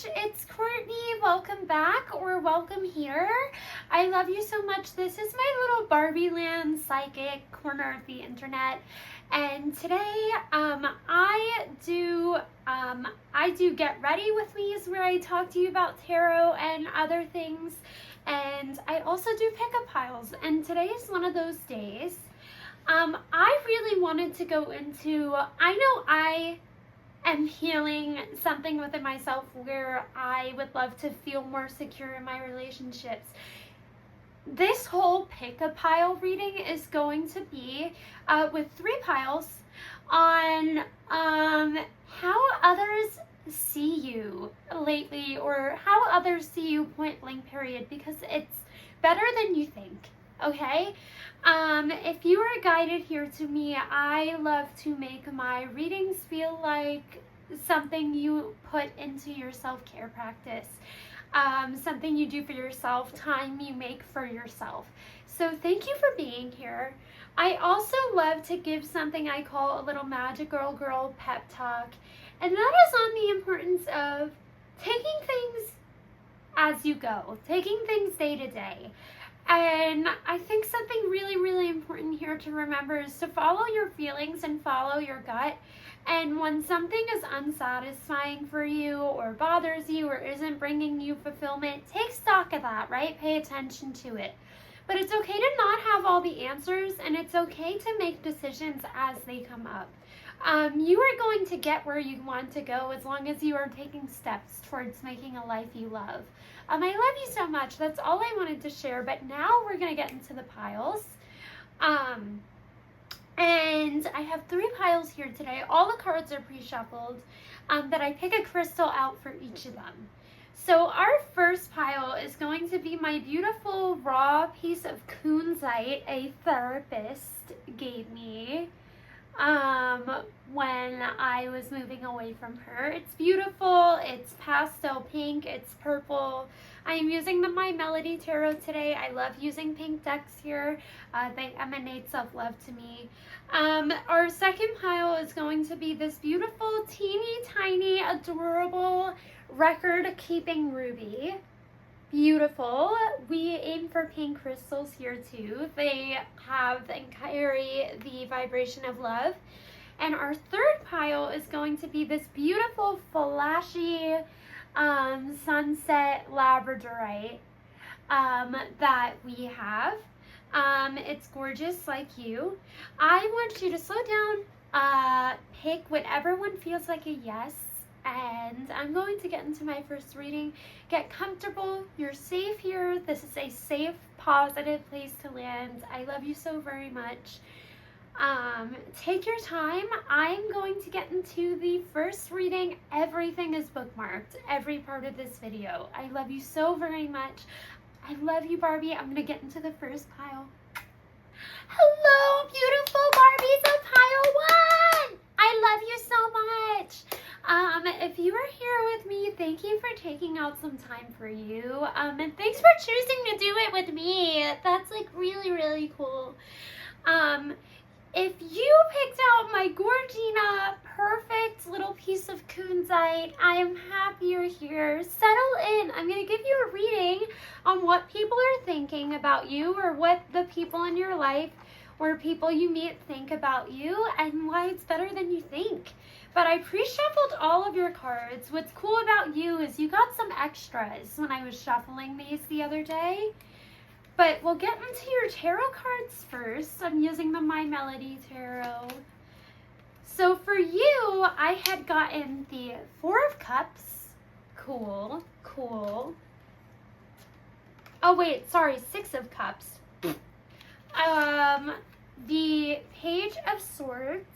much. It's Courtney. Welcome back or welcome here. I love you so much. This is my little Barbie land psychic corner of the internet. And today I do Get Ready With Me's where I talk to you about tarot and other things. And I also do pickup piles. And today is one of those days. I really wanted to go into, I know I am healing something within myself where I would love to feel more secure in my relationships. This whole pick-a pile reading is going to be with 3 piles on how others see you lately, or how others see you point blank period, because it's better than you think. Okay, if you are guided here to me, I love to make my readings feel like something you put into your self-care practice, something you do for yourself, time you make for yourself. So thank you for being here. I also love to give something I call a little magical girl pep talk, and that is on the importance of taking things as you go, taking things day to day. And I think something really, really important here to remember is to follow your feelings and follow your gut. And when something is unsatisfying for you or bothers you or isn't bringing you fulfillment, take stock of that, right? Pay attention to it. But it's okay to not have all the answers, and it's okay to make decisions as they come up. You are going to get where you want to go as long as you are taking steps towards making a life you love. I love you so much. That's all I wanted to share. But now we're going to get into the piles. And I have 3 piles here today. All the cards are pre-shuffled, but I pick a crystal out for each of them. So our first pile is going to be my beautiful raw piece of kunzite a therapist gave me when I was moving away from her. It's beautiful, it's pastel pink, it's purple. I am using the My Melody Tarot today. I love using pink decks here. They emanate self-love to me. Our second pile is going to be this beautiful, teeny tiny, adorable record-keeping ruby. Beautiful. We aim for pink crystals here too. They have and carry the vibration of love. And our third pile is going to be this beautiful, flashy sunset labradorite that we have. It's gorgeous like you. I want you to slow down, pick whatever one feels like a yes. And I'm going to get into my first reading. Get comfortable. You're safe here. This is a safe, positive place to land. I love you so very much. Take your time. I'm going to get into the first reading. Everything is bookmarked. Every part of this video. I love you so very much. I love you, Barbie. I'm going to get into the first pile. Hello, beautiful Barbies of pile 1. I love you so much. If you are here with me, thank you for taking out some time for you. And thanks for choosing to do it with me. That's like really, really cool. If you picked out my Gorgina perfect little piece of kunzite, I am happy you're here. Settle in. I'm going to give you a reading on what people are thinking about you, or what the people in your life or people you meet think about you, and why it's better than you think. But I pre-shuffled all of your cards. What's cool about you is you got some extras when I was shuffling these the other day. But we'll get into your tarot cards first. I'm using the My Melody Tarot. So for you, I had gotten the 4 of Cups. Cool, cool. Oh wait, sorry, 6 of Cups. The Page of Swords.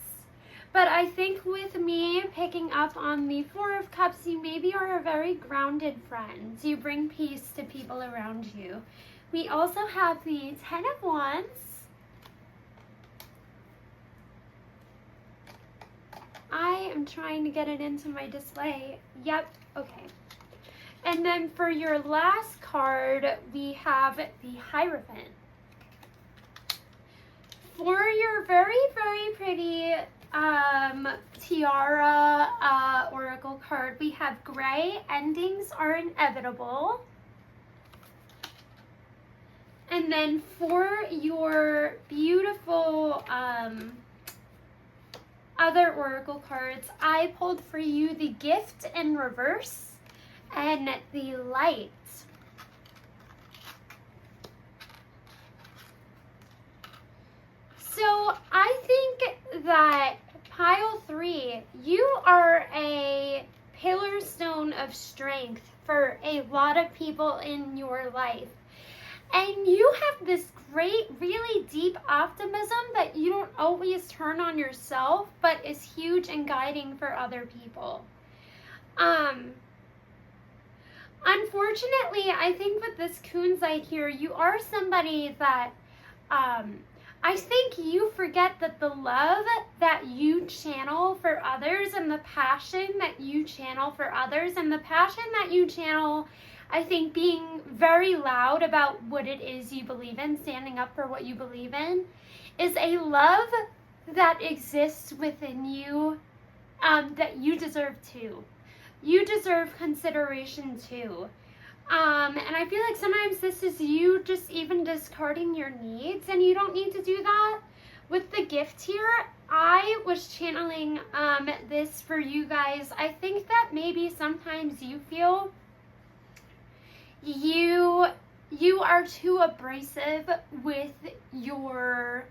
But I think with me picking up on the 4 of Cups, you maybe are a very grounded friend. You bring peace to people around you. We also have the 10 of Wands. I am trying to get it into my display. Yep, okay. And then for your last card, we have the Hierophant. for your very, very pretty tiara oracle card, we have gray. Endings are inevitable. And then for your beautiful other oracle cards, I pulled for you the gift in reverse and the light. So I think that pile 3, you are a pillar stone of strength for a lot of people in your life. And you have this great, really deep optimism that you don't always turn on yourself, but is huge and guiding for other people. Unfortunately, I think with this kunzite here, you are somebody that, I think you forget that the love that you channel for others and the passion that you channel for others and the passion that you channel, I think being very loud about what it is you believe in, standing up for what you believe in, is a love that exists within you that you deserve too. You deserve consideration too. And I feel like sometimes this is you just even discarding your needs, and you don't need to do that. With the gift here, I was channeling this for you guys. I think that maybe sometimes you feel you are too abrasive with your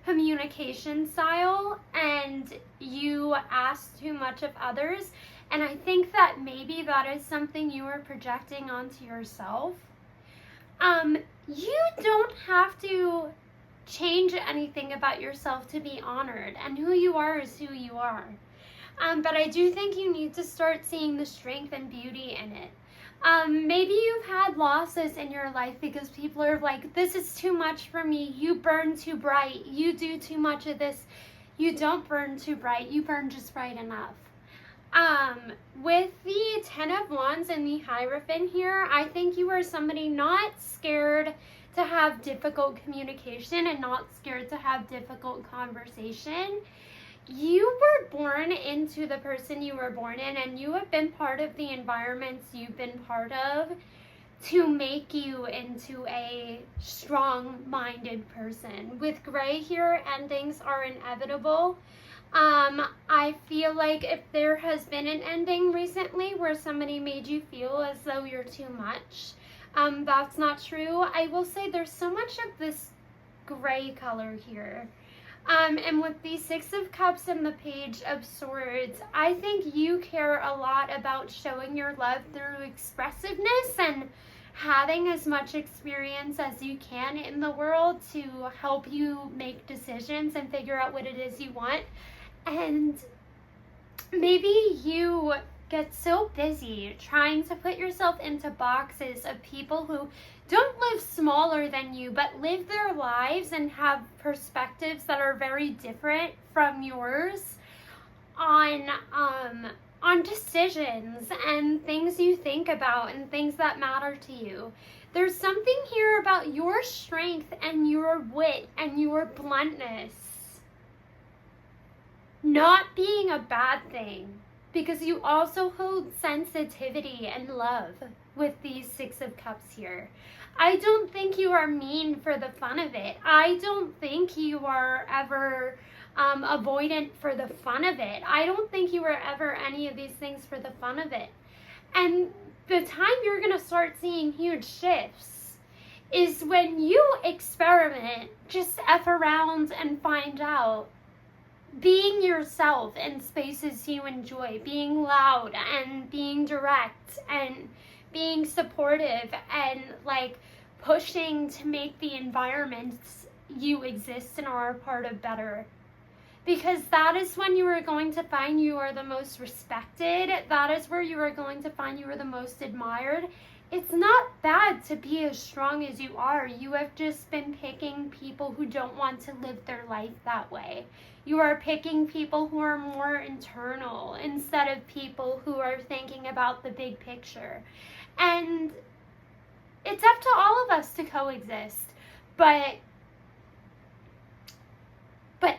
communication style, and you ask too much of others. And I think that maybe that is something you are projecting onto yourself. You don't have to change anything about yourself to be honored, and who you are is who you are. But I do think you need to start seeing the strength and beauty in it. Maybe you've had losses in your life because people are like, this is too much for me. You burn too bright. You do too much of this. You don't burn too bright. You burn just bright enough. With the 10 of Wands and the Hierophant here, I think you are somebody not scared to have difficult communication and not scared to have difficult conversation. You were born into the person you were born in, and you have been part of the environments you've been part of to make you into a strong-minded person. With gray here, endings are inevitable. I feel like if there has been an ending recently where somebody made you feel as though you're too much, that's not true. I will say there's so much of this gray color here. And with the 6 of Cups and the Page of Swords, I think you care a lot about showing your love through expressiveness and having as much experience as you can in the world to help you make decisions and figure out what it is you want. And maybe you get so busy trying to put yourself into boxes of people who don't live smaller than you, but live their lives and have perspectives that are very different from yours on decisions and things you think about and things that matter to you. There's something here about your strength and your wit and your bluntness not being a bad thing, because you also hold sensitivity and love with these 6 of Cups here. I don't think you are mean for the fun of it. I don't think you are ever avoidant for the fun of it. I don't think you are ever any of these things for the fun of it. And the time you're going to start seeing huge shifts is when you experiment, just F around and find out. Being yourself in spaces you enjoy, being loud and being direct and being supportive and like pushing to make the environments you exist in or are part of better. Because that is when you are going to find you are the most respected. That is where you are going to find you are the most admired. It's not bad to be as strong as you are. You have just been picking people who don't want to live their life that way. You are picking people who are more internal instead of people who are thinking about the big picture. And it's up to all of us to coexist. But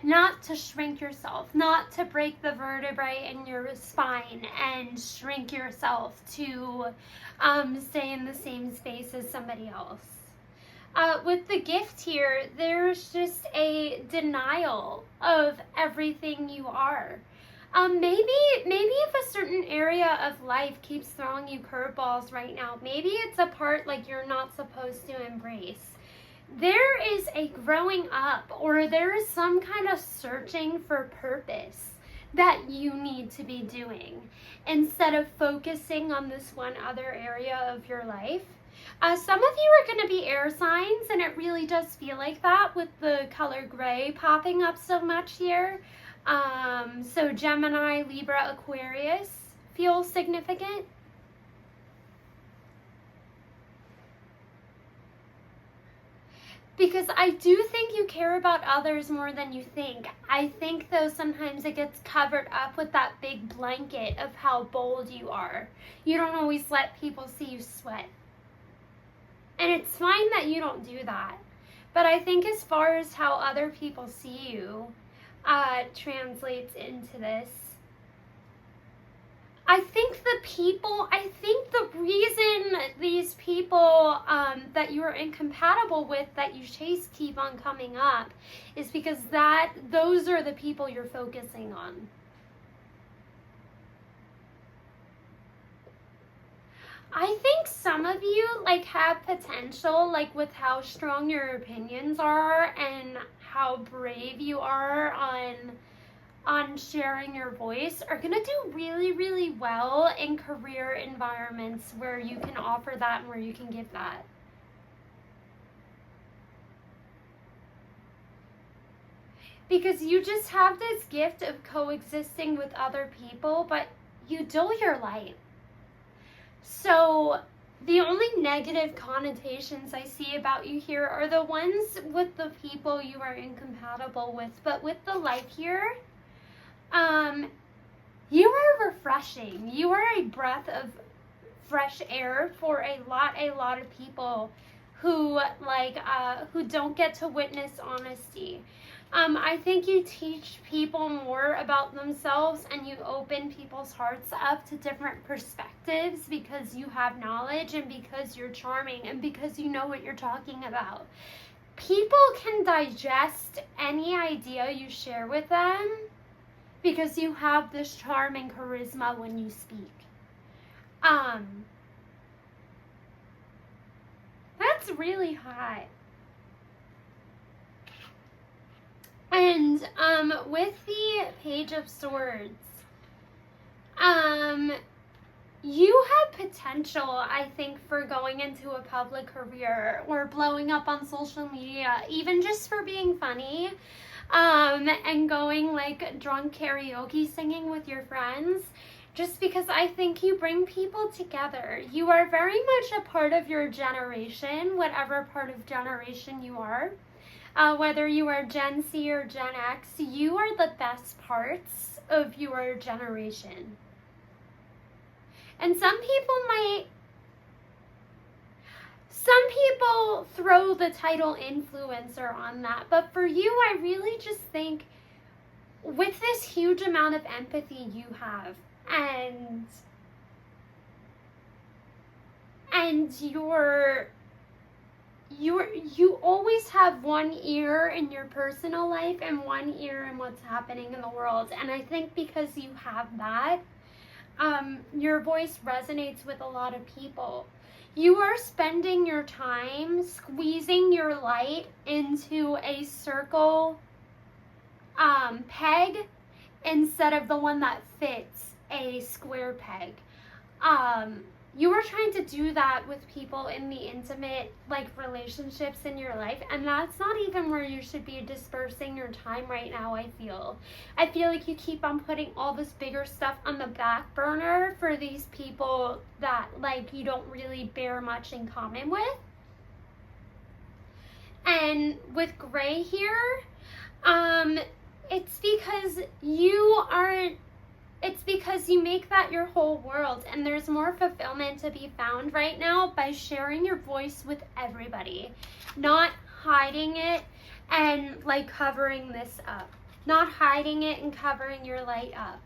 not to shrink yourself, not to break the vertebrae in your spine and shrink yourself to stay in the same space as somebody else. With the gift here, there's just a denial of everything you are. Maybe if a certain area of life keeps throwing you curveballs right now, maybe it's a part like you're not supposed to embrace. There is a growing up, or there is some kind of searching for purpose that you need to be doing instead of focusing on this one other area of your life. Some of you are going to be air signs, and it really does feel like that with the color gray popping up so much here. So Gemini, Libra, Aquarius feel significant. Because I do think you care about others more than you think. I think, though, sometimes it gets covered up with that big blanket of how bold you are. You don't always let people see you sweat. And it's fine that you don't do that. But I think as far as how other people see you translates into this. I think the reason these people that you are incompatible with, that you chase, keep on coming up, is because those are the people you're focusing on. I think some of you have potential, with how strong your opinions are and how brave you are on sharing your voice, are going to do really, really well in career environments where you can offer that and where you can give that. Because you just have this gift of coexisting with other people, but you dull your light. So the only negative connotations I see about you here are the ones with the people you are incompatible with. But with the light here, you are refreshing. You are a breath of fresh air for a lot of people who don't get to witness honesty. I think you teach people more about themselves, and you open people's hearts up to different perspectives because you have knowledge and because you're charming and because you know what you're talking about. People can digest any idea you share with them because you have this charm and charisma when you speak. That's really hot. And with the Page of Swords, you have potential, I think, for going into a public career or blowing up on social media, even just for being funny, and going drunk karaoke singing with your friends, just because I think you bring people together. You are very much a part of your generation, whatever part of generation you are. Whether you are Gen Z or Gen X, you are the best parts of your generation. And some people throw the title influencer on that, but for you, I really just think with this huge amount of empathy you have, and you always have one ear in your personal life and one ear in what's happening in the world. And I think because you have that, your voice resonates with a lot of people. You are spending your time squeezing your light into a circle peg instead of the one that fits a square peg. You are trying to do that with people in the intimate, relationships in your life, and that's not even where you should be dispersing your time right now, I feel. I feel like you keep on putting all this bigger stuff on the back burner for these people that, you don't really bear much in common with. And with gray here, it's because you make that your whole world, and there's more fulfillment to be found right now by sharing your voice with everybody, not hiding it and covering this up. not hiding it and covering your light up.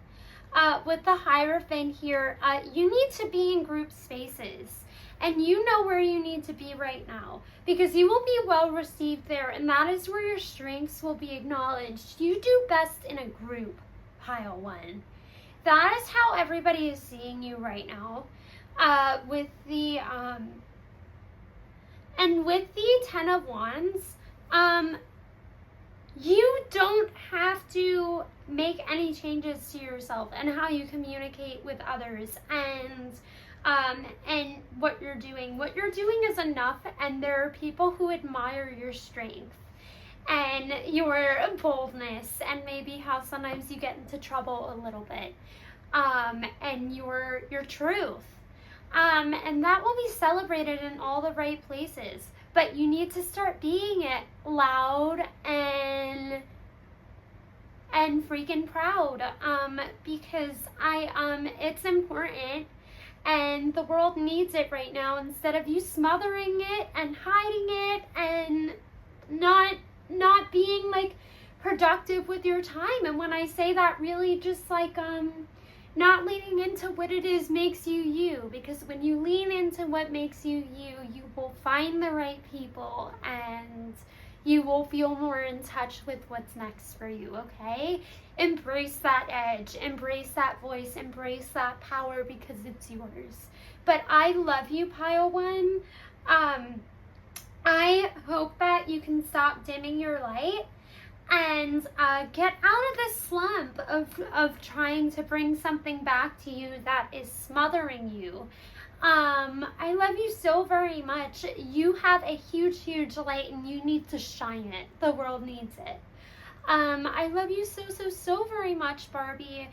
With the Hierophant here, you need to be in group spaces. And you know where you need to be right now, because you will be well received there, and that is where your strengths will be acknowledged. You do best in a group, pile 1. That is how everybody is seeing you right now. With the with the 10 of Wands, you don't have to make any changes to yourself and how you communicate with others and what you're doing. What you're doing is enough, and there are people who admire your strength and your boldness, and maybe how sometimes you get into trouble a little bit, and your truth. And that will be celebrated in all the right places. But you need to start being it loud and freaking proud, because it's important, and the world needs it right now, instead of you smothering it and hiding it and not being like productive with your time. And when I say that, really just like not leaning into what it is makes you you, because when you lean into what makes you you, you will find the right people and you will feel more in touch with what's next for you, okay? Embrace that edge, embrace that voice, embrace that power, because it's yours. But I love you, pile 1. I hope that you can stop dimming your light and get out of this slump of trying to bring something back to you that is smothering you. I love you so very much. You have a huge light, and you need to shine it. The world needs it. I love you so very much, Barbie.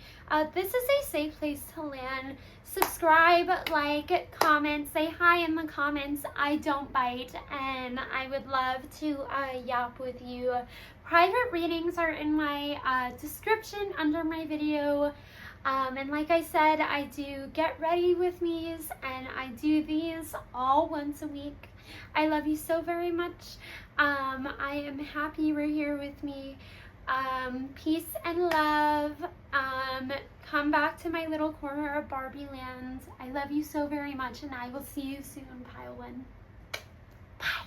This is a safe place to land. Subscribe, like, comment, say hi in the comments. I don't bite, and I would love to yap with you. Private readings are in my description under my video. And like I said, I do get ready with me's, and I do these all once a week. I love you so very much. I am happy you're here with me. Peace and love. Come back to my little corner of Barbie land. I love you so very much, and I will see you soon, pile 1. Bye.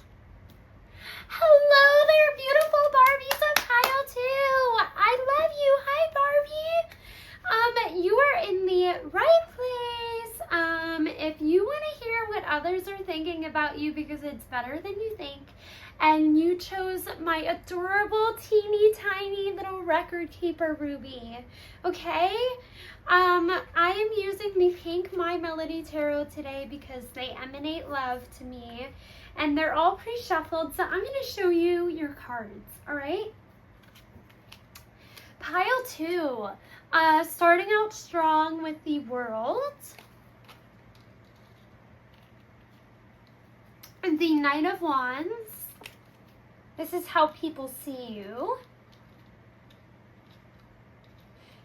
Hello there, beautiful Barbies of pile 2. I love you. Hi, Barbie. You are in the right place. If you want to hear what others are thinking about you, because it's better than you think, and you chose my adorable, teeny tiny little record keeper Ruby, okay? I am using the Pink My Melody Tarot today because they emanate love to me, and they're all pre-shuffled, so I'm going to show you your cards, all right? Pile 2, starting out strong with the World, and the Knight of Wands. This is how people see you.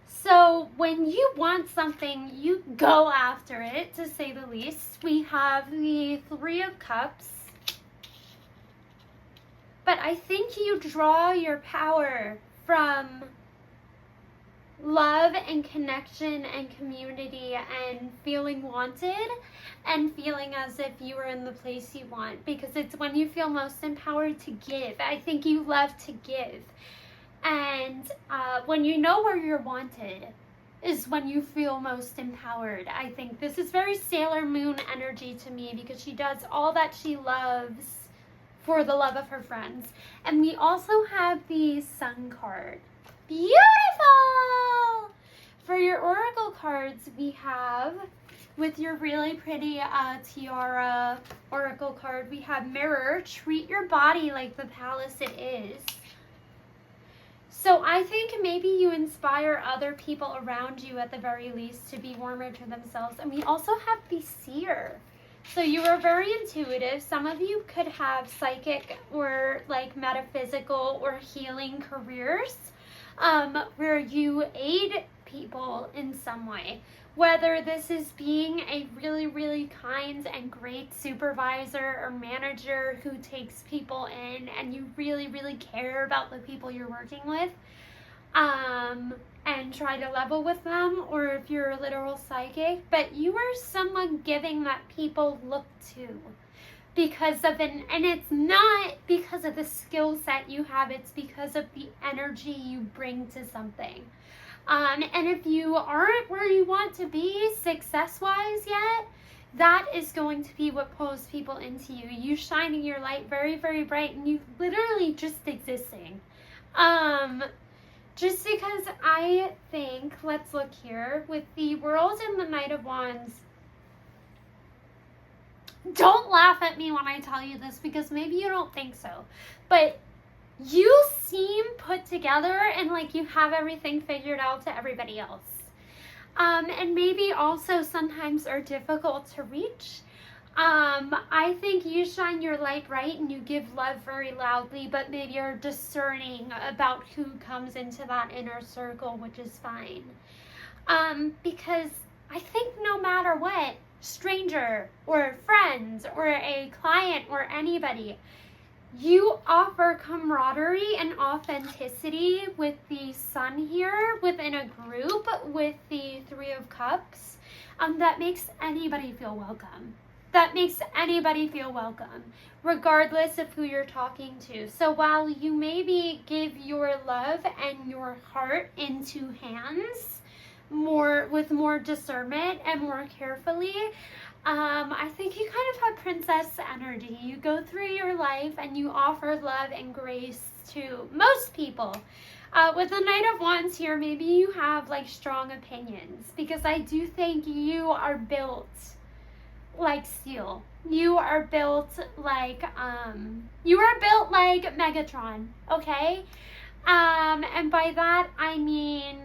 So when you want something, you go after it, to say the least. We have the 3 of Cups. But I think you draw your power from love and connection and community and feeling wanted and feeling as if you are in the place you want, because it's when you feel most empowered to give. I think you love to give, and when you know where you're wanted is when you feel most empowered. I think this is very Sailor Moon energy to me, because she does all that she loves for the love of her friends. And we also have the Sun card. Beautiful! For your oracle cards, we have, with your really pretty tiara oracle card, we have Mirror. Treat your body like the palace it is. So I think maybe you inspire other people around you, at the very least, to be warmer to themselves. And we also have the Seer. So you are very intuitive. Some of you could have psychic or like metaphysical or healing careers, where you aid people in some way. Whether this is being a really kind and great supervisor or manager who takes people in and you really care about the people you're working with. and try to level with them, or if you're a literal psychic, but you are someone giving that people look to because of and it's not because of the skill set you have, it's because of the energy you bring to something. And if you aren't where you want to be success-wise yet, that is going to be what pulls people into you. You shining your light very, very bright, and you literally just existing. Just because I think, let's look here, with the World and the Knight of Wands, don't laugh at me when I tell you this because maybe you don't think so, but you seem put together and like you have everything figured out to everybody else. And maybe also sometimes are difficult to reach. I think you shine your light bright and you give love very loudly, but maybe you're discerning about who comes into that inner circle, which is fine. Because I think no matter what, stranger or friends or a client or anybody, you offer camaraderie and authenticity with the Sun here within a group with the Three of Cups. That makes anybody feel welcome. That makes anybody feel welcome, regardless of who you're talking to. So while you maybe give your love and your heart into hands with more discernment and more carefully, I think you kind of have princess energy. You go through your life and you offer love and grace to most people. With the Knight of Wands here, maybe you have like strong opinions, because I do think you are built like steel. You are built like Megatron, okay? And by that I mean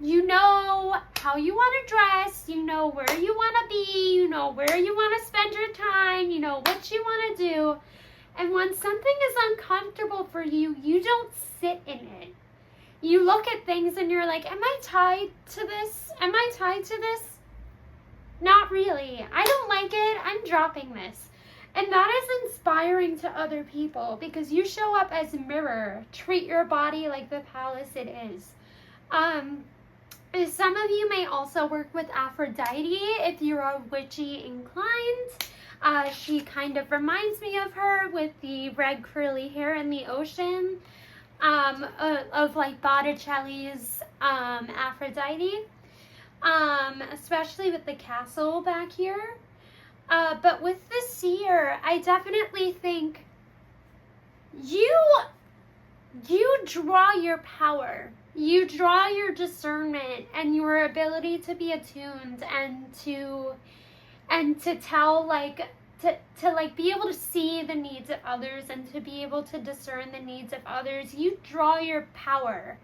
you know how you want to dress, you know where you want to be, you know where you want to spend your time, you know what you want to do. And when something is uncomfortable for you, you don't sit in it. You look at things and you're like, am I tied to this? Am I tied to this? Not really. I don't like it. I'm dropping this. And that is inspiring to other people, because you show up as a mirror. Treat your body like the palace it is. Some of you may also work with Aphrodite if you're a witchy inclined. She kind of reminds me of her with the red curly hair in the ocean, of like Botticelli's Aphrodite, especially with the castle back here. But with the seer, I definitely think you draw your power. You draw your discernment and your ability to be attuned and to tell, like, to like be able to see the needs of others and to be able to discern the needs of others. You draw your power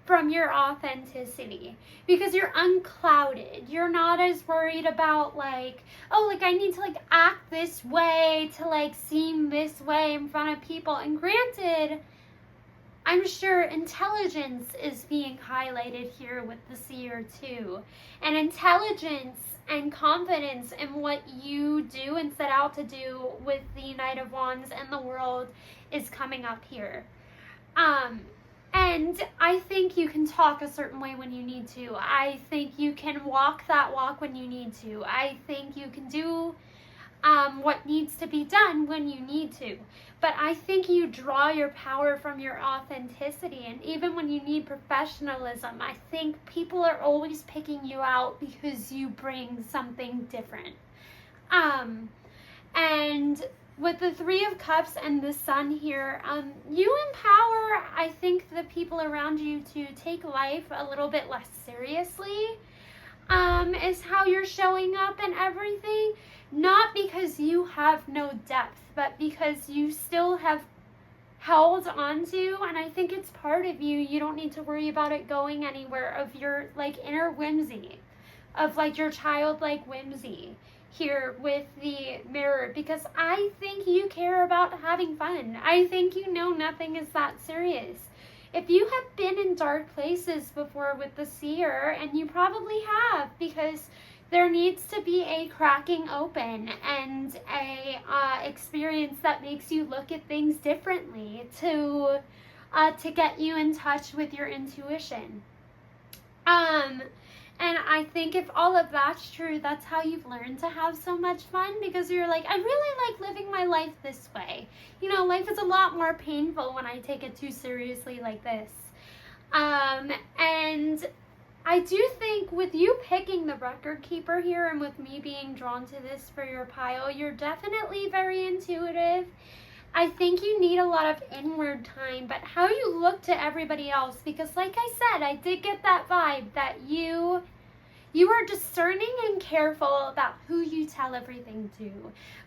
from your authenticity because you're unclouded. You're not as worried about like, oh, like I need to like act this way to like seem this way in front of people. And granted, I'm sure intelligence is being highlighted here with the seer too. And intelligence and confidence in what you do and set out to do with the Knight of Wands and the world is coming up here. And I think you can talk a certain way when you need to. I think you can walk that walk when you need to. I think you can do what needs to be done when you need to. But I think you draw your power from your authenticity. And even when you need professionalism, I think people are always picking you out because you bring something different. And with the Three of Cups and the Sun here, you empower, I think, the people around you to take life a little bit less seriously, is how you're showing up and everything. Not because you have no depth, but because you still have held on to, and I think it's part of you. You don't need to worry about it going anywhere, of your like inner whimsy, of like your childlike whimsy here with the mirror, because I think you care about having fun. I think you know nothing is that serious. If you have been in dark places before with the seer, and you probably have, because there needs to be a cracking open and a experience that makes you look at things differently to to get you in touch with your intuition. And I think if all of that's true, that's how you've learned to have so much fun, because you're like, I really like living my life this way. You know, life is a lot more painful when I take it too seriously like this. And I do think with you picking the record keeper here and with me being drawn to this for your pile, you're definitely very intuitive. I think you need a lot of inward time, but how you look to everybody else, because like I said, I did get that vibe that you are discerning and careful about who you tell everything to,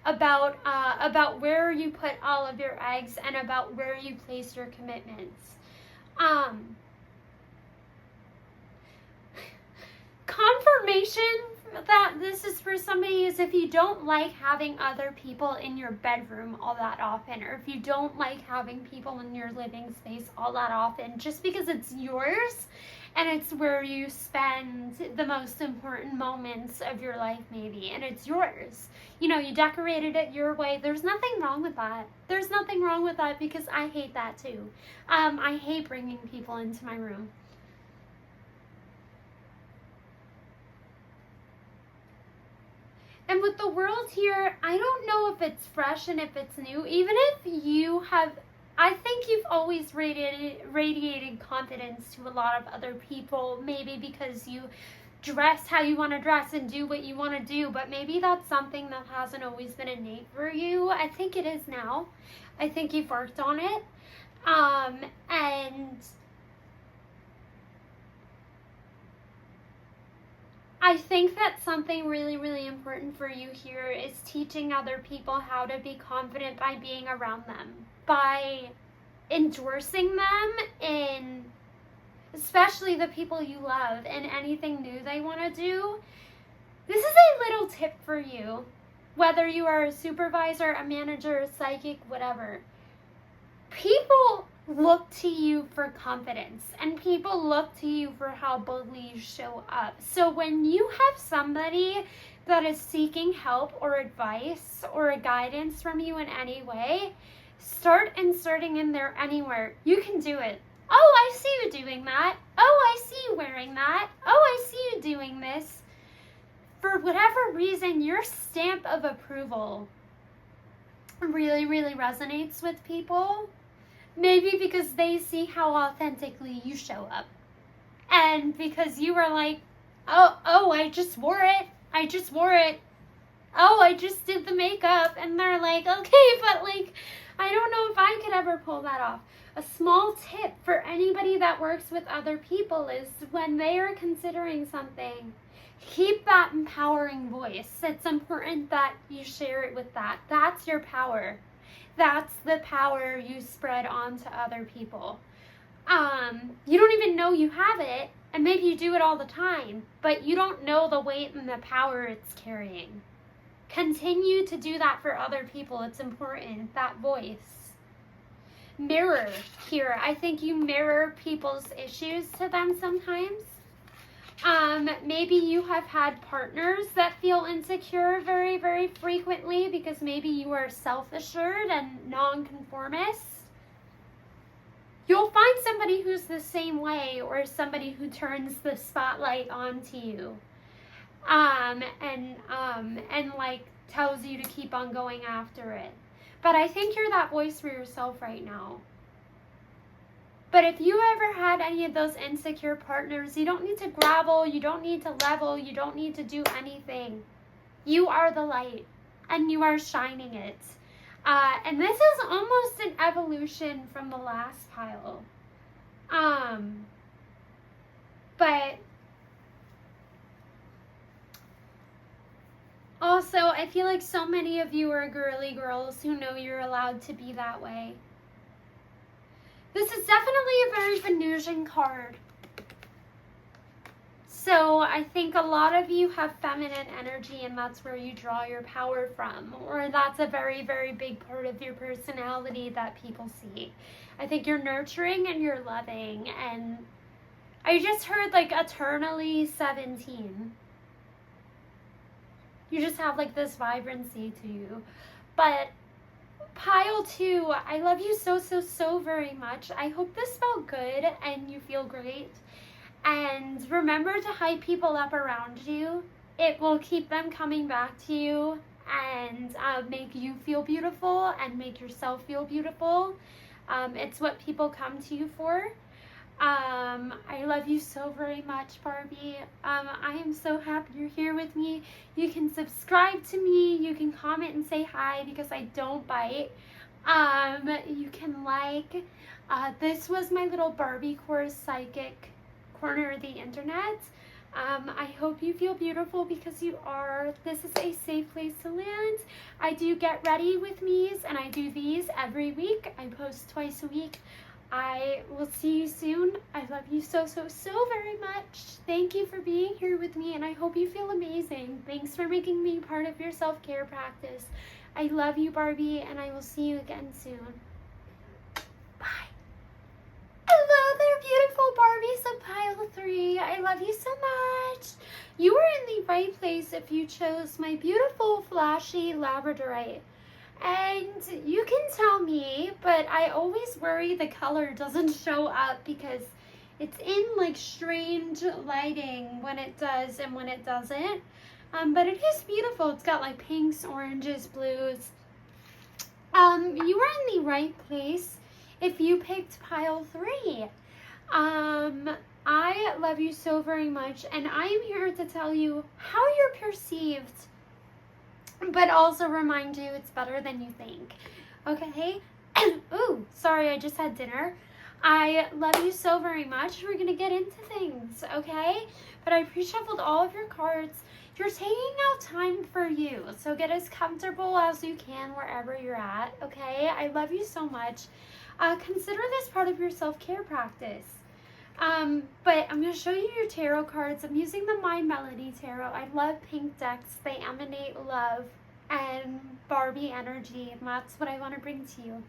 about where you put all of your eggs, and about where you place your commitments. Confirmation that this is for somebody is if you don't like having other people in your bedroom all that often, or if you don't like having people in your living space all that often, just because it's yours and it's where you spend the most important moments of your life maybe, and it's yours. You know, you decorated it your way. There's nothing wrong with that. There's nothing wrong with that, because I hate that too. I hate bringing people into my room. And with the world here, I don't know if it's fresh and if it's new. Even if you have, I think you've always radiated confidence to a lot of other people, maybe because you dress how you want to dress and do what you want to do, but maybe that's something that hasn't always been innate for you. I think it is now. I think you've worked on it. And I think that something really, really important for you here is teaching other people how to be confident by being around them, by endorsing them in, especially the people you love, in anything new they want to do. This is a little tip for you, whether you are a supervisor, a manager, a psychic, whatever. People look to you for confidence, and people look to you for how boldly you show up. So when you have somebody that is seeking help or advice or a guidance from you in any way, start inserting in there anywhere. You can do it. Oh, I see you doing that. Oh, I see you wearing that. Oh, I see you doing this. For whatever reason, your stamp of approval really, really resonates with people. Maybe because they see how authentically you show up. And because you were like, oh, I just wore it. I just wore it. Oh, I just did the makeup. And they're like, okay, but like, I don't know if I could ever pull that off. A small tip for anybody that works with other people is when they are considering something, keep that empowering voice. It's important that you share it with that. That's your power. That's the power you spread onto other people. You don't even know you have it, and maybe you do it all the time, but you don't know the weight and the power it's carrying. Continue to do that for other people. It's important, that voice. Mirror here. I think you mirror people's issues to them sometimes. Maybe you have had partners that feel insecure very, very frequently because maybe you are self-assured and nonconformist. You'll find somebody who's the same way, or somebody who turns the spotlight onto you, and like tells you to keep on going after it. But I think you're that voice for yourself right now. But if you ever had any of those insecure partners, you don't need to gravel, you don't need to level, you don't need to do anything. You are the light, and you are shining it. And this is almost an evolution from the last pile. But also, I feel like so many of you are girly girls who know you're allowed to be that way. This is definitely a very Venusian card. So I think a lot of you have feminine energy, and that's where you draw your power from. Or that's a very, very big part of your personality that people see. I think you're nurturing and you're loving. And I just heard like eternally 17. You just have like this vibrancy to you. But Pile 2, I love you so, so, so very much. I hope this felt good and you feel great. And remember to hype people up around you. It will keep them coming back to you and make you feel beautiful and make yourself feel beautiful. It's what people come to you for. I love you so very much, Barbie. I am so happy you're here with me. You can subscribe to me. You can comment and say hi because I don't bite. You can like. This was my little Barbie course psychic corner of the internet. I hope you feel beautiful because you are. This is a safe place to land. I do get ready with me's and I do these every week. I post twice a week. I will see you soon. I love you so, so, so very much. Thank you for being here with me and I hope you feel amazing. Thanks for making me part of your self-care practice. I love you, Barbie, and I will see you again soon. Bye. Hello there, beautiful Barbies of Pile 3. I love you so much. You were in the right place if you chose my beautiful, flashy Labradorite. And you can tell me, but I always worry the color doesn't show up because it's in like strange lighting when it does and when it doesn't. But it is beautiful. It's got like pinks, oranges, blues. You were in the right place if you picked Pile 3. I love you so very much, and I am here to tell you how you're perceived, but also remind you it's better than you think. Okay? Ooh, sorry, I just had dinner. I love you so very much. We're gonna get into things, okay? But I pre-shuffled all of your cards. You're taking out time for you, so get as comfortable as you can wherever you're at, okay? I love you so much. Consider this part of your self-care practice. But I'm going to show you your tarot cards. I'm using the Mind Melody Tarot. I love pink decks. They emanate love and Barbie energy, and that's what I want to bring to you.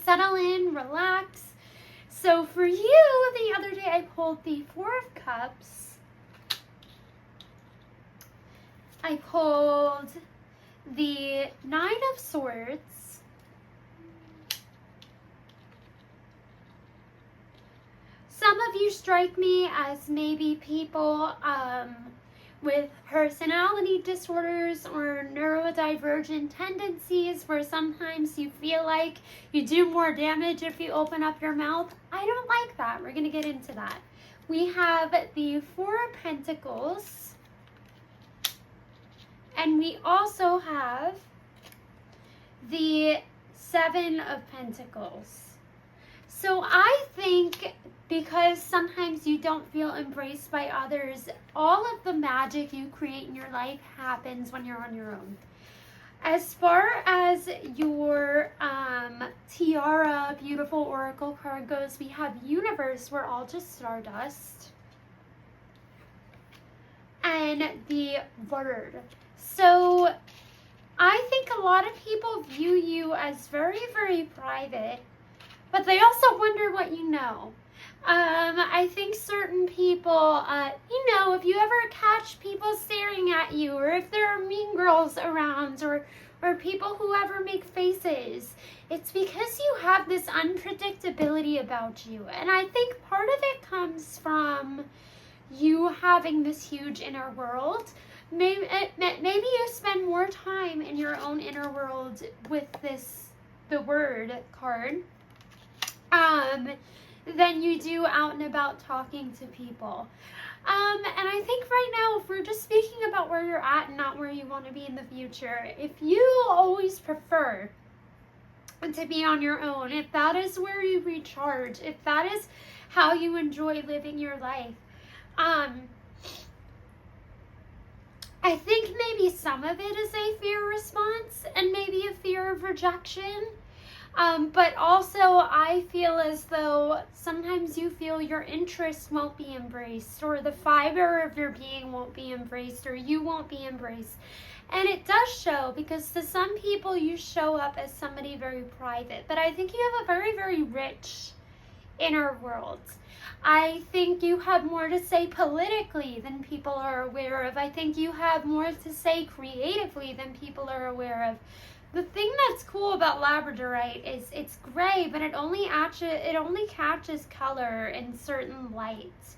Settle in, relax. So for you, the other day I pulled the Four of Cups. I pulled the Nine of Swords. Some of you strike me as maybe people with personality disorders or neurodivergent tendencies where sometimes you feel like you do more damage if you open up your mouth. I don't like that. We're going to get into that. We have the Four of Pentacles, and we also have the Seven of Pentacles. So I think because sometimes you don't feel embraced by others, all of the magic you create in your life happens when you're on your own. As far as your tiara, beautiful oracle card goes, we have Universe, we're all just stardust, and the Word. So I think a lot of people view you as very, very private, but they also wonder what you know. I think certain people, if you ever catch people staring at you, or if there are mean girls around, or people who ever make faces, it's because you have this unpredictability about you. And I think part of it comes from you having this huge inner world. Maybe you spend more time in your own inner world with the Word card, than you do out and about talking to people. And I think right now, if we're just speaking about where you're at and not where you want to be in the future, if you always prefer to be on your own, if that is where you recharge, if that is how you enjoy living your life, I think maybe some of it is a fear response and maybe a fear of rejection. But also I feel as though sometimes you feel your interests won't be embraced, or the fiber of your being won't be embraced, or you won't be embraced. And it does show, because to some people you show up as somebody very private, but I think you have a very, very rich inner world. I think you have more to say politically than people are aware of. I think you have more to say creatively than people are aware of. the thing that's cool about labradorite is it's gray, but it only catches color in certain lights.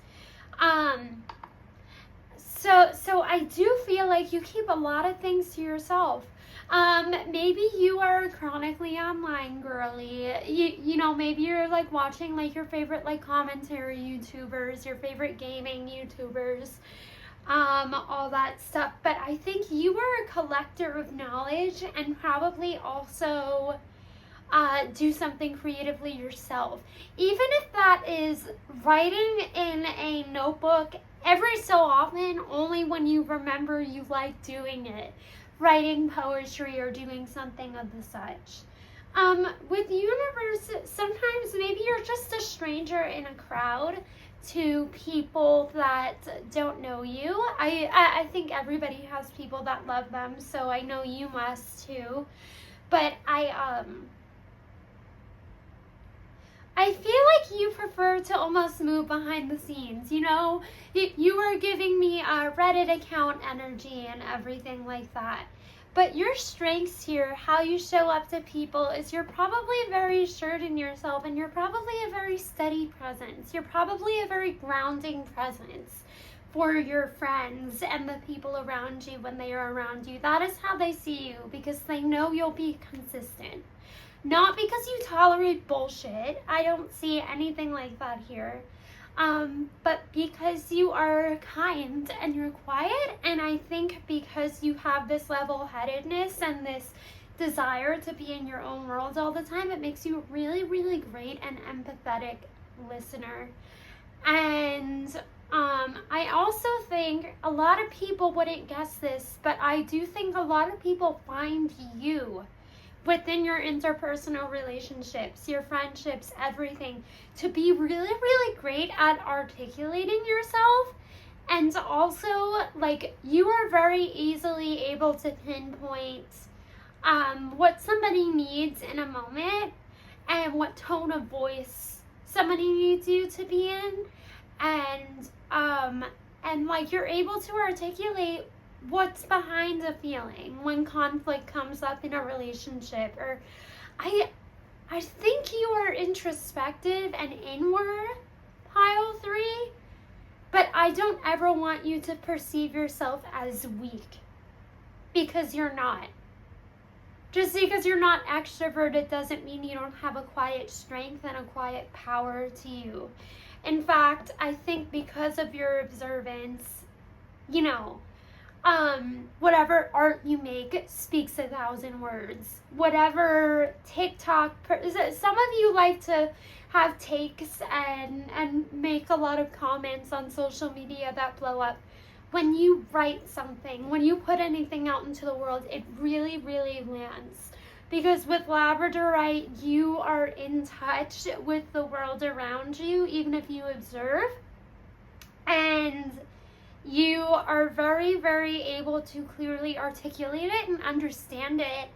So I do feel like you keep a lot of things to yourself. Maybe you are a chronically online girly. You know, maybe you're like watching like your favorite like commentary YouTubers, your favorite gaming YouTubers, all that stuff. But I think you are a collector of knowledge and probably also do something creatively yourself. Even if that is writing in a notebook every so often, only when you remember you like doing it. Writing poetry or doing something of the such. With universe, sometimes maybe you're just a stranger in a crowd to people that don't know you. I think everybody has people that love them, so I know you must too. But I feel like you prefer to almost move behind the scenes, you know? You are giving me a Reddit account energy and everything like that. But your strengths here, how you show up to people, is you're probably very assured in yourself, and you're probably a very steady presence. You're probably a very grounding presence for your friends and the people around you when they are around you. That is how they see you, because they know you'll be consistent. Not because you tolerate bullshit. I don't see anything like that here. But because you are kind and you're quiet, and I think because you have this level-headedness and this desire to be in your own world all the time, it makes you a really, really great and empathetic listener. And I also think a lot of people wouldn't guess this, but I do think a lot of people find you within your interpersonal relationships, your friendships, everything, to be really, really great at articulating yourself. And also, like, you are very easily able to pinpoint what somebody needs in a moment and what tone of voice somebody needs you to be in. And like, you're able to articulate what's behind a feeling when conflict comes up in a relationship. Or I think you are introspective and inward, pile 3, but I don't ever want you to perceive yourself as weak, because you're not. Just because you're not extroverted doesn't mean you don't have a quiet strength and a quiet power to you. In fact, I think because of your observance, you know, whatever art you make speaks 1,000 words. Whatever TikTok, some of you like to have takes and make a lot of comments on social media that blow up. When you write something, when you put anything out into the world, it really, really lands. Because with labradorite, you are in touch with the world around you, even if you observe. And you are very, very able to clearly articulate it and understand it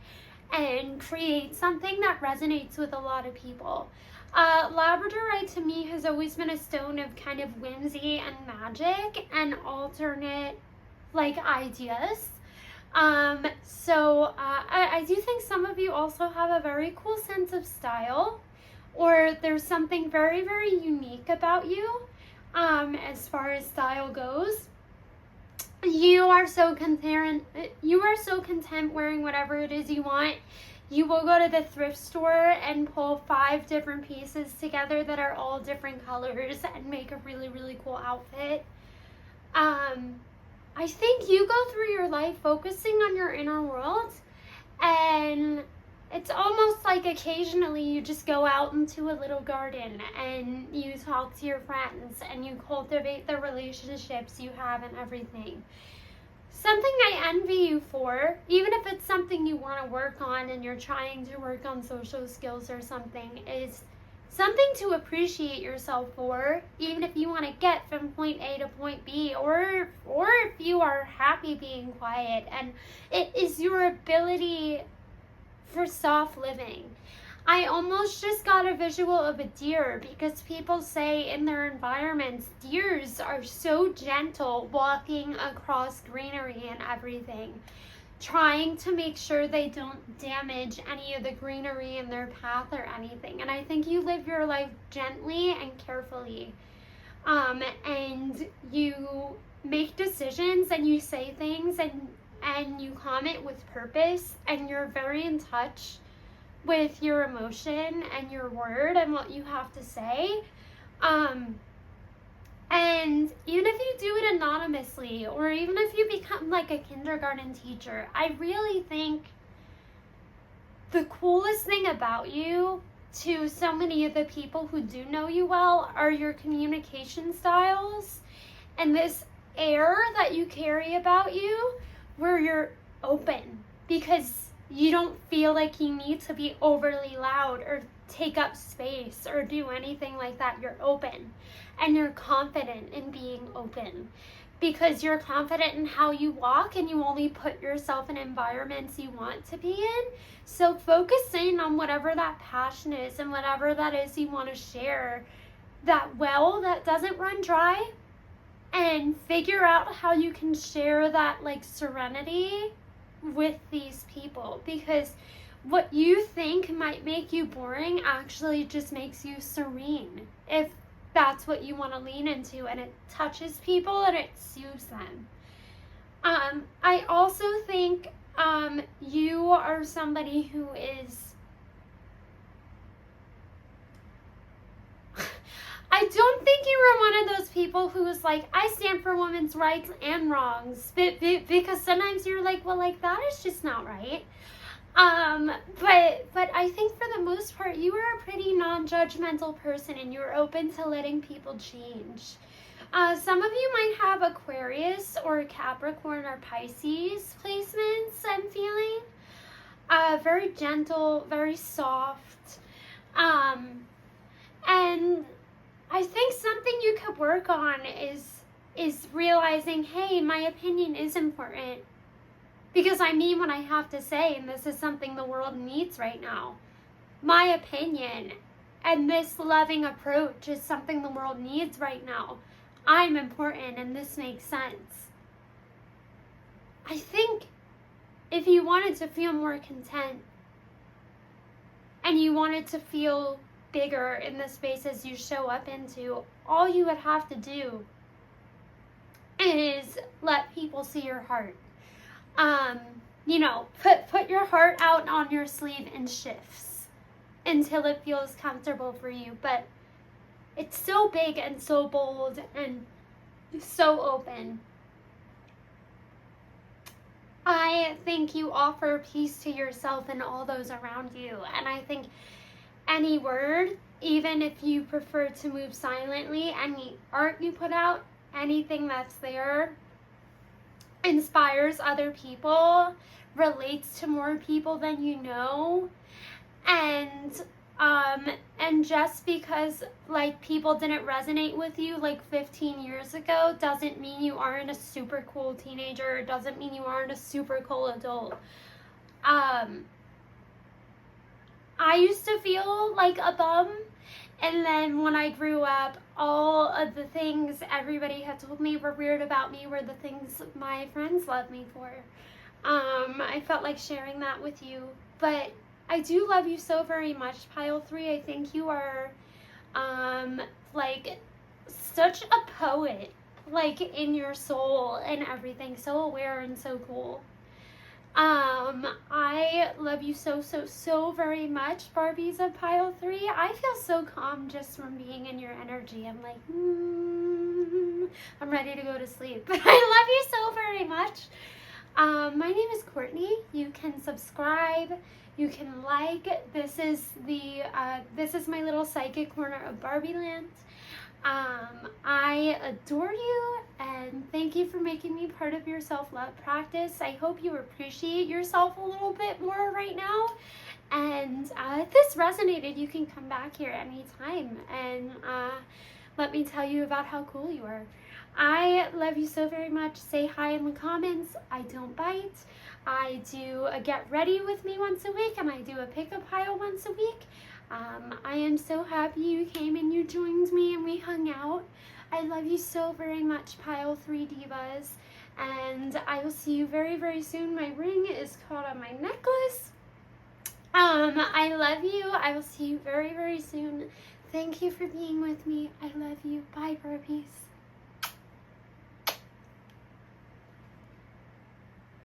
and create something that resonates with a lot of people. Labradorite to me has always been a stone of kind of whimsy and magic and alternate like ideas. So I do think some of you also have a very cool sense of style, or there's something very, very unique about you as far as style goes. You are so content wearing whatever it is you want. You will go to the thrift store and pull 5 different pieces together that are all different colors and make a really, really cool outfit. I think you go through your life focusing on your inner world, and it's almost like occasionally you just go out into a little garden and you talk to your friends and you cultivate the relationships you have and everything. Something I envy you for, even if it's something you want to work on and you're trying to work on social skills or something, is something to appreciate yourself for, even if you want to get from point A to point B, or if you are happy being quiet. And it is your ability for soft living. I almost just got a visual of a deer, because people say in their environments, deers are so gentle walking across greenery and everything. trying to make sure they don't damage any of the greenery in their path or anything. And I think you live your life gently and carefully. And you make decisions and you say things and you comment with purpose, and you're very in touch with your emotion and your word and what you have to say. And even if you do it anonymously, or even if you become like a kindergarten teacher, I really think the coolest thing about you to so many of the people who do know you well are your communication styles and this air that you carry about you, where you're open because you don't feel like you need to be overly loud or take up space or do anything like that. You're open, and you're confident in being open because you're confident in how you walk, and you only put yourself in environments you want to be in. So focus in on whatever that passion is and whatever that is you want to share, that well that doesn't run dry, and figure out how you can share that like serenity with these people, because what you think might make you boring actually just makes you serene if that's what you want to lean into, and it touches people and it soothes them. I also think you are somebody who is, I don't think you were one of those people who was like, I stand for women's rights and wrongs, because sometimes you're like, well, like, that is just not right. But I think for the most part, you are a pretty non-judgmental person, and you're open to letting people change. Some of you might have Aquarius or Capricorn or Pisces placements, I'm feeling. Very gentle, very soft. And I think something you could work on is realizing, hey, my opinion is important because I mean what I have to say, and this is something the world needs right now. My opinion and this loving approach is something the world needs right now. I'm important, and this makes sense. I think if you wanted to feel more content and you wanted to feel bigger in the spaces you show up into, all you would have to do is let people see your heart. Put your heart out on your sleeve in shifts until it feels comfortable for you. But it's so big and so bold and so open. I think you offer peace to yourself and all those around you. And I think any word, even if you prefer to move silently, any art you put out, anything that's there, inspires other people, relates to more people than you know, and just because like people didn't resonate with you like 15 years ago doesn't mean you aren't a super cool teenager. It doesn't mean you aren't a super cool adult. I used to feel like a bum, and then when I grew up, all of the things everybody had told me were weird about me were the things my friends loved me for. I felt like sharing that with you, but I do love you so very much, Pile 3. I think you are, like, such a poet, like, in your soul and everything, so aware and so cool. I love you so, so, so very much, Barbies of Pile 3. I feel so calm just from being in your energy. I'm like, I'm ready to go to sleep. But I love you so very much. My name is Courtney. You can subscribe. You can like. This is my little psychic corner of Barbie Land. I adore you, and thank you for making me part of your self-love practice. I hope you appreciate yourself a little bit more right now. And if this resonated, you can come back here anytime and let me tell you about how cool you are. I love you so very much. Say hi in the comments. I don't bite. I do a get ready with me once a week, and I do a pick a pile once a week. I am so happy you came and you joined me and we hung out. I love you so very much, Pile 3 Divas. and I will see you very, very soon. My ring is caught on my necklace. I love you. I will see you very, very soon. Thank you for being with me. I love you. Bye.